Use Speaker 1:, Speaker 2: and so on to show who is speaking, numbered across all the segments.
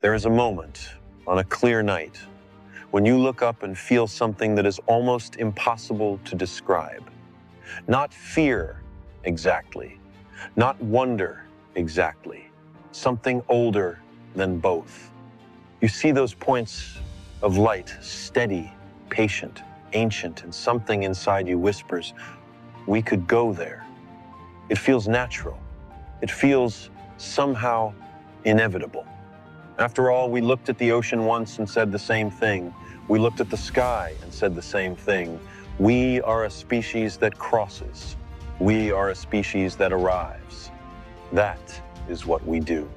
Speaker 1: There is a moment on a clear night when you look up and feel something that is almost impossible to describe. Not fear exactly, not wonder exactly, something older than both. You see those points of light, steady, patient, ancient, and something inside you whispers, we could go there. It feels natural. It feels somehow inevitable. After all, we looked at the ocean once and said the same thing. We looked at the sky and said the same thing. We are a species that crosses. We are a species that arrives. That is what we do.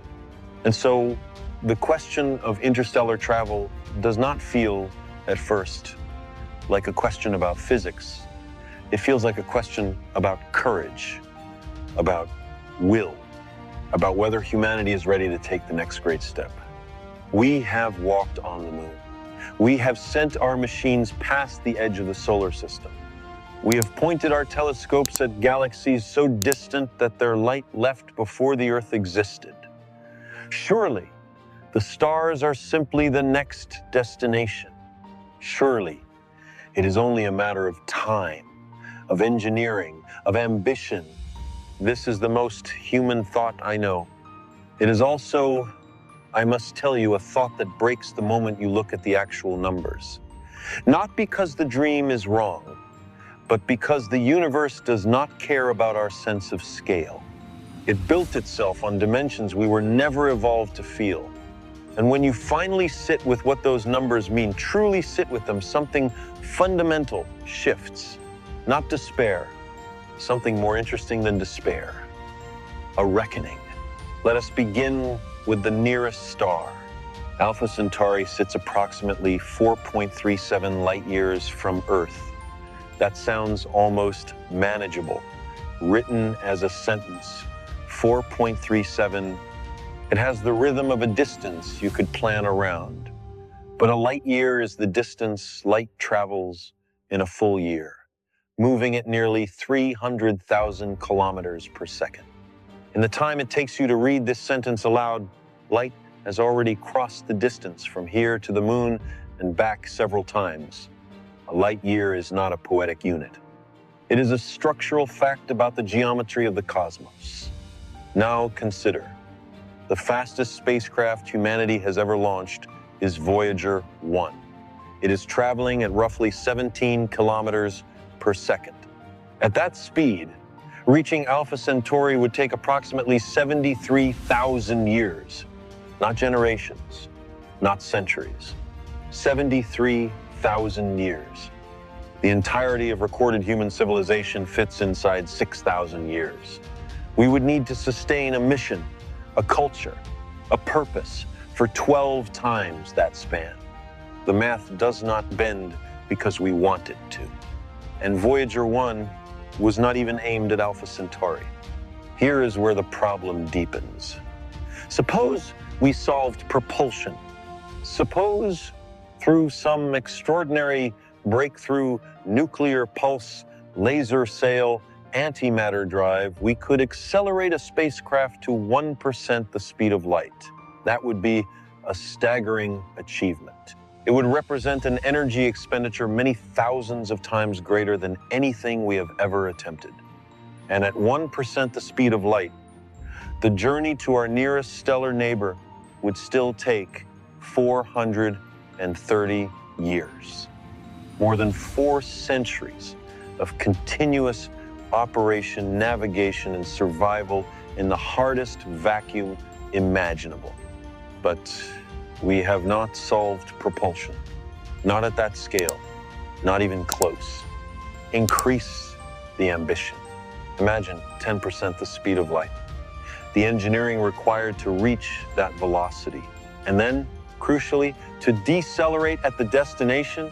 Speaker 1: And so the question of interstellar travel does not feel, at first, like a question about physics. It feels like a question about courage, about will, about whether humanity is ready to take the next great step. We have walked on the moon. We have sent our machines past the edge of the solar system. We have pointed our telescopes at galaxies so distant that their light left before the Earth existed. Surely, the stars are simply the next destination. Surely, it is only a matter of time, of engineering, of ambition. This is the most human thought I know. It is also, I must tell you, a thought that breaks the moment you look at the actual numbers. Not because the dream is wrong, but because the universe does not care about our sense of scale. It built itself on dimensions we were never evolved to feel. And when you finally sit with what those numbers mean, truly sit with them, something fundamental shifts. Not despair, something more interesting than despair. A reckoning. Let us begin with the nearest star. Alpha Centauri sits approximately 4.37 light years from Earth. That sounds almost manageable. Written as a sentence, 4.37. It has the rhythm of a distance you could plan around. But a light year is the distance light travels in a full year, moving at nearly 300,000 kilometers per second. In the time it takes you to read this sentence aloud, light has already crossed the distance from here to the moon and back several times. A light year is not a poetic unit. It is a structural fact about the geometry of the cosmos. Now consider, the fastest spacecraft humanity has ever launched is Voyager 1. It is traveling at roughly 17 kilometers per second. At that speed, reaching Alpha Centauri would take approximately 73,000 years. Not generations, not centuries. 73,000 years. The entirety of recorded human civilization fits inside 6,000 years. We would need to sustain a mission, a culture, a purpose for 12 times that span. The math does not bend because we want it to. And Voyager 1 was not even aimed at Alpha Centauri. Here is where the problem deepens. Suppose we solved propulsion. Suppose through some extraordinary breakthrough nuclear pulse, laser sail, antimatter drive, we could accelerate a spacecraft to 1% the speed of light. That would be a staggering achievement. It would represent an energy expenditure many thousands of times greater than anything we have ever attempted. And at 1% the speed of light, the journey to our nearest stellar neighbor would still take 430 years. More than 4 centuries of continuous operation, navigation, and survival in the hardest vacuum imaginable. But we have not solved propulsion. Not at that scale, not even close. Increase the ambition. Imagine 10% the speed of light. The engineering required to reach that velocity. And then, crucially, to decelerate at the destination,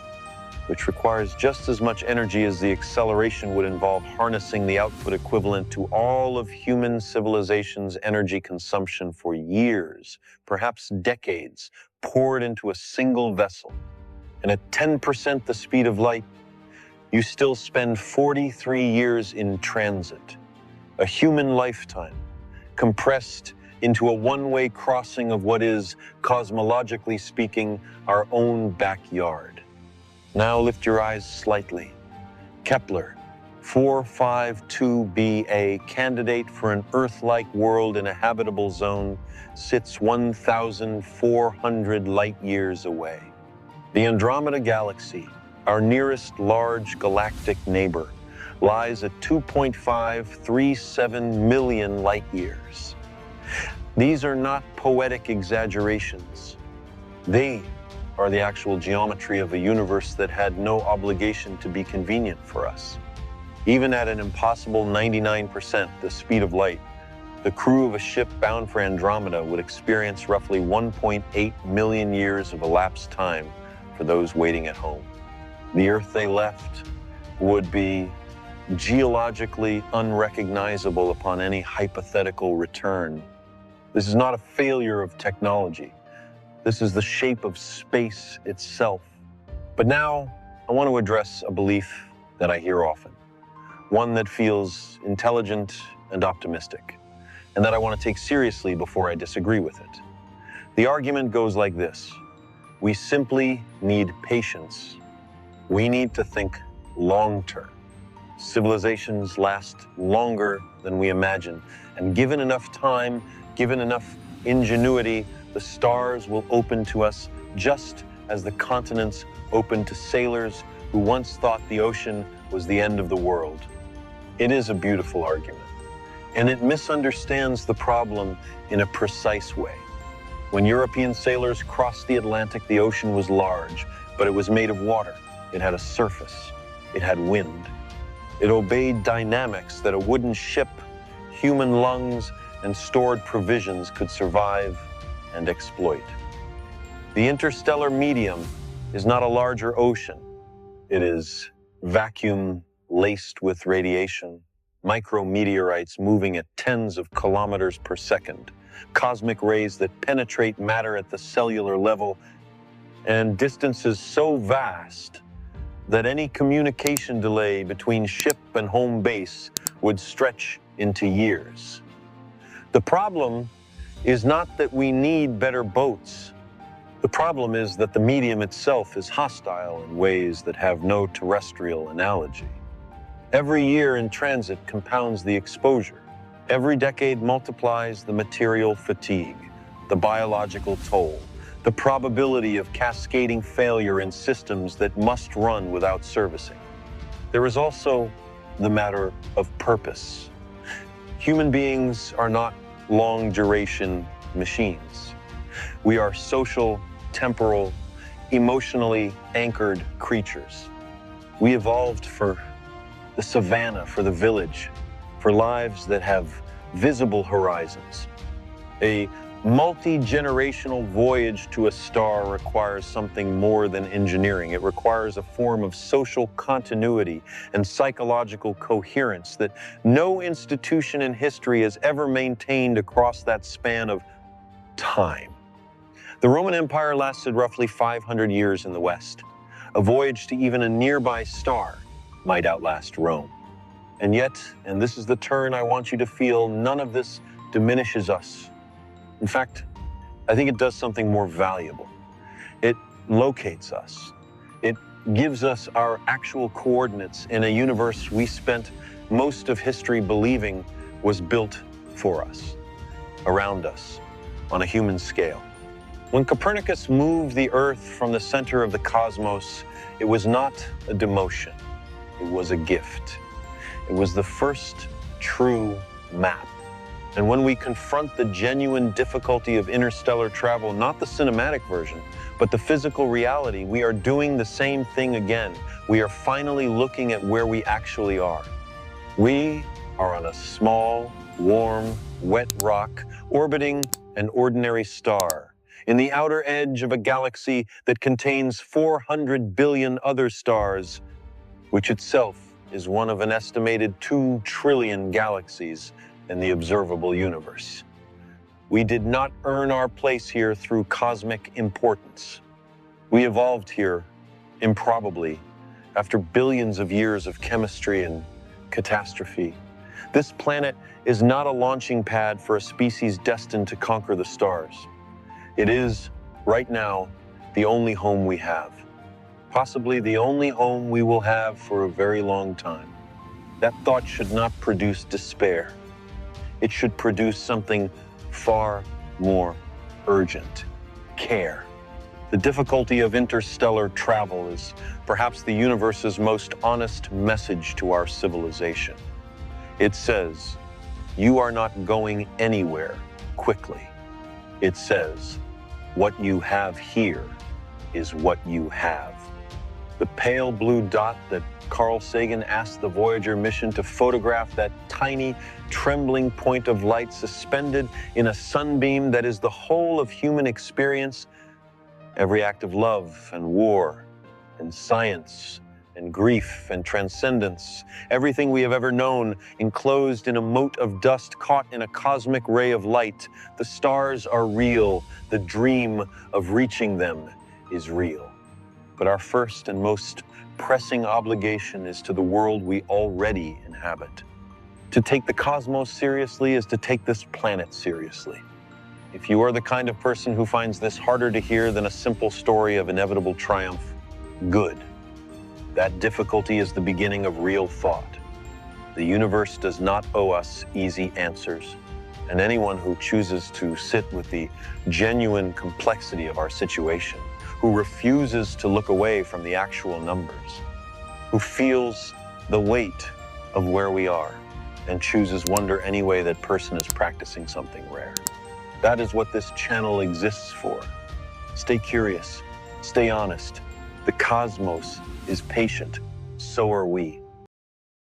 Speaker 1: which requires just as much energy as the acceleration would involve harnessing the output equivalent to all of human civilization's energy consumption for years, perhaps decades, poured into a single vessel. And at 10% the speed of light, you still spend 43 years in transit, a human lifetime, compressed into a one-way crossing of what is, cosmologically speaking, our own backyard. Now lift your eyes slightly. Kepler, 452b, candidate for an Earth-like world in a habitable zone, sits 1,400 light-years away. The Andromeda Galaxy, our nearest large galactic neighbor, lies at 2.537 million light-years. These are not poetic exaggerations. They are the actual geometry of a universe that had no obligation to be convenient for us. Even at an impossible 99% the speed of light, the crew of a ship bound for Andromeda would experience roughly 1.8 million years of elapsed time for those waiting at home. The Earth they left would be geologically unrecognizable upon any hypothetical return. This is not a failure of technology. This is the shape of space itself. But now I want to address a belief that I hear often, one that feels intelligent and optimistic, and that I want to take seriously before I disagree with it. The argument goes like this: we simply need patience. We need to think long-term. Civilizations last longer than we imagine, and given enough time, given enough ingenuity, the stars will open to us just as the continents opened to sailors who once thought the ocean was the end of the world. It is a beautiful argument, and it misunderstands the problem in a precise way. When European sailors crossed the Atlantic, the ocean was large, but it was made of water. It had a surface. It had wind. It obeyed dynamics that a wooden ship, human lungs, and stored provisions could survive and exploit. The interstellar medium is not a larger ocean. It is vacuum laced with radiation, micrometeorites moving at tens of kilometers per second, cosmic rays that penetrate matter at the cellular level, and distances so vast that any communication delay between ship and home base would stretch into years. The problem is not that we need better boats. The problem is that the medium itself is hostile in ways that have no terrestrial analogy. Every year in transit compounds the exposure. Every decade multiplies the material fatigue, the biological toll, the probability of cascading failure in systems that must run without servicing. There is also the matter of purpose. Human beings are not long-duration machines. We are social, temporal, emotionally anchored creatures. We evolved for the savannah, for the village, for lives that have visible horizons. A multi-generational voyage to a star requires something more than engineering. It requires a form of social continuity and psychological coherence that no institution in history has ever maintained across that span of time. The Roman Empire lasted roughly 500 years in the West. A voyage to even a nearby star might outlast Rome. And yet, and this is the turn I want you to feel, none of this diminishes us. In fact, I think it does something more valuable. It locates us. It gives us our actual coordinates in a universe we spent most of history believing was built for us, around us, on a human scale. When Copernicus moved the Earth from the center of the cosmos, it was not a demotion. It was a gift. It was the first true map. And when we confront the genuine difficulty of interstellar travel, not the cinematic version, but the physical reality, we are doing the same thing again. We are finally looking at where we actually are. We are on a small, warm, wet rock orbiting an ordinary star in the outer edge of a galaxy that contains 400 billion other stars, which itself is one of an estimated 2 trillion galaxies in the observable universe. We did not earn our place here through cosmic importance. We evolved here, improbably, after billions of years of chemistry and catastrophe. This planet is not a launching pad for a species destined to conquer the stars. It is, right now, the only home we have. Possibly the only home we will have for a very long time. That thought should not produce despair. It should produce something far more urgent: care. The difficulty of interstellar travel is perhaps the universe's most honest message to our civilization. It says, you are not going anywhere quickly. It says, what you have here is what you have. The pale blue dot that Carl Sagan asked the Voyager mission to photograph, that tiny, trembling point of light suspended in a sunbeam that is the whole of human experience, every act of love and war and science and grief and transcendence, everything we have ever known enclosed in a mote of dust caught in a cosmic ray of light. The stars are real. The dream of reaching them is real. But our first and most pressing obligation is to the world we already inhabit. To take the cosmos seriously is to take this planet seriously. If you are the kind of person who finds this harder to hear than a simple story of inevitable triumph, good. That difficulty is the beginning of real thought. The universe does not owe us easy answers, and anyone who chooses to sit with the genuine complexity of our situation, who refuses to look away from the actual numbers, who feels the weight of where we are, and chooses wonder anyway, that person is practicing something rare. That is what this channel exists for. Stay curious, stay honest. The cosmos is patient, so are we.